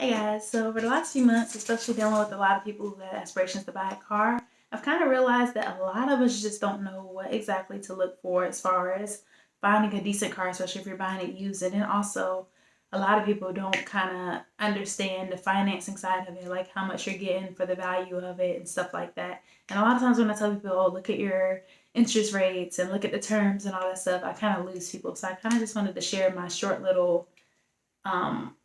Hey guys, so over the last few months, especially dealing with a lot of people who have aspirations to buy a car, I've kind of realized that a lot of us just don't know what exactly to look for as far as finding a decent car, especially if you're buying it used. And then also, a lot of people don't kind of understand the financing side of it, like how much you're getting for the value of it and stuff like that. And a lot of times when I tell people, oh, look at your interest rates and look at the terms and all that stuff, I kind of lose people. So I kind of just wanted to share my short little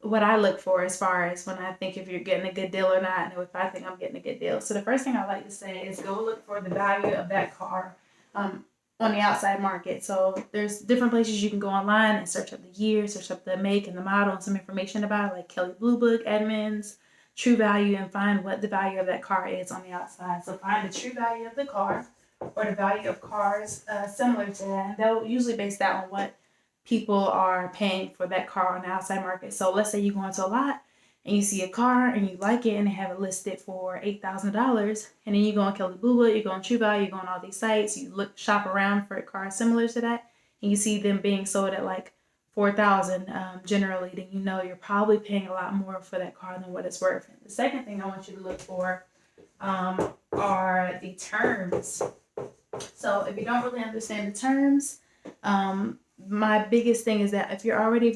what I look for as far as when I think if you're getting a good deal or not, and if I think I'm getting a good deal. So the first thing I like to say is go look for the value of that car um, on the outside market. So there's different places you can go online and search up the year, search up the make and the model and some information about it, like Kelly Blue Book, Edmunds, True Value, and find what the value of that car is on the outside. So find the true value of the car or the value of cars similar to that. And they'll usually base that on what people are paying for that car on the outside market. So let's say you go into a lot and you see a car and you like it and they have it listed for $8,000, and then you go on Kelly Blue Book, you go on True Value, you go on all these sites, you look shop around for cars similar to that, and you see them being sold at like 4,000 generally, then you know you're probably paying a lot more for that car than what it's worth. And the second thing I want you to look for are the terms. So if you don't really understand the terms, my biggest thing is that if you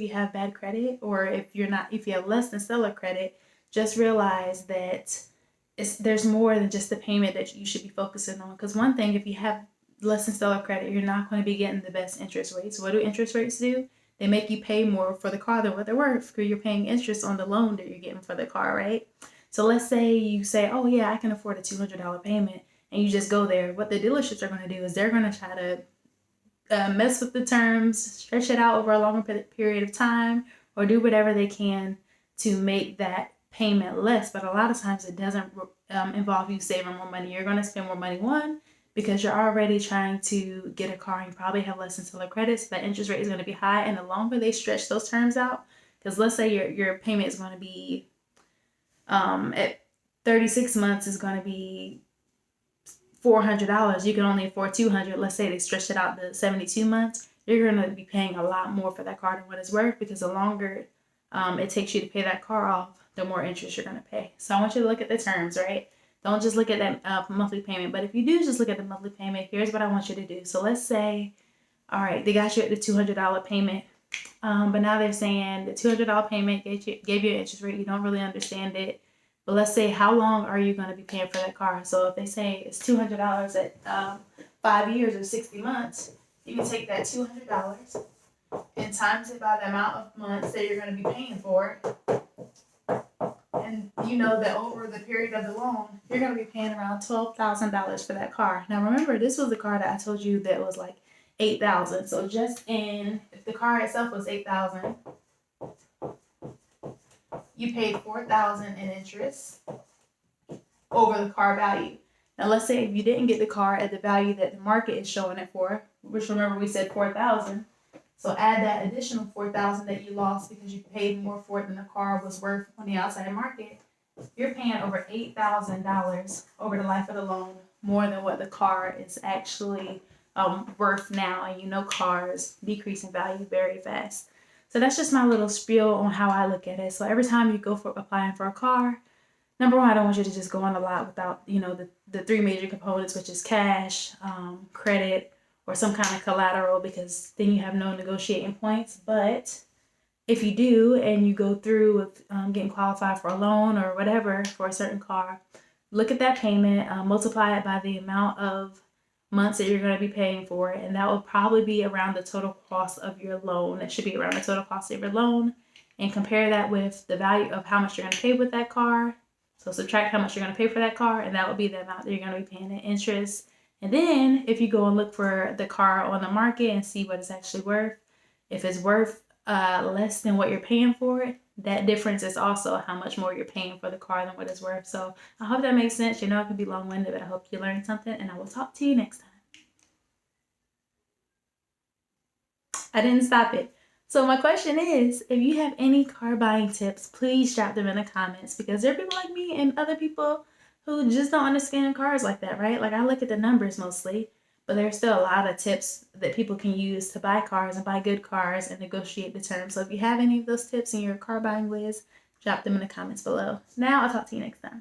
have bad credit, or if you have less than stellar credit, just realize that there's more than just the payment that you should be focusing on. Because one thing, if you have less than stellar credit, you're not going to be getting the best interest rates. What do interest rates do? They make you pay more for the car than what they're worth, because you're paying interest on the loan that you're getting for the car, right? So let's say you say, oh yeah, I can afford a $200 payment, and you just go there. What the dealerships are going to do is they're going to try to mess with the terms, stretch it out over a longer period of time, or do whatever they can to make that payment less. But a lot of times it doesn't involve you saving more money. You're going to spend more money, one, because you're already trying to get a car and you probably have less than stellar credit, so that interest rate is going to be high. And the longer they stretch those terms out, because let's say your payment is going to be at 36 months is going to be $400, you can only afford $200. Let's say they stretch it out to 72 months. You're going to be paying a lot more for that car than what it's worth, because the longer it takes you to pay that car off, the more interest you're going to pay. So I want you to look at the terms, right? Don't just look at that monthly payment. But if you do just look at the monthly payment, here's what I want you to do. So let's say, all right, they got you at the $200 payment, but now they're saying the $200 payment gave you an interest rate. You don't really understand it. But let's say, how long are you going to be paying for that car? So if they say it's $200 at 5 years or 60 months, you can take that $200 and times it by the amount of months that you're going to be paying for it. And you know that over the period of the loan, you're going to be paying around $12,000 for that car. Now remember, this was the car that I told you that was like $8,000. So if the car itself was $8,000, you paid $4,000 in interest over the car value. Now let's say if you didn't get the car at the value that the market is showing it for, which remember we said $4,000. So add that additional $4,000 that you lost because you paid more for it than the car was worth on the outside market. You're paying over $8,000 over the life of the loan, more than what the car is actually worth now. And you know cars decrease in value very fast. So that's just my little spiel on how I look at it. So every time you go for applying for a car, number one, I don't want you to just go on a lot without, the three major components, which is cash, credit, or some kind of collateral, because then you have no negotiating points. But if you do and you go through with getting qualified for a loan or whatever for a certain car, look at that payment, multiply it by the amount of months that you're going to be paying for it, and that will probably be around the total cost of your loan. It should be around the total cost of your loan, and compare that with the value of how much you're going to pay with that car. So subtract how much you're going to pay for that car, and that will be the amount that you're going to be paying in interest. And then if you go and look for the car on the market and see what it's actually worth, if it's worth less than what you're paying for it, that difference is also how much more you're paying for the car than what it's worth. So I hope that makes sense. It can be long-winded, but I hope you learned something, and I will talk to you next time. I didn't stop it. So my question is, if you have any car buying tips, please drop them in the comments, because there are people like me and other people who just don't understand cars like that, right? Like, I look at the numbers mostly, but there's still a lot of tips that people can use to buy cars and buy good cars and negotiate the terms. So if you have any of those tips in your car buying ways, drop them in the comments below. Now I'll talk to you next time.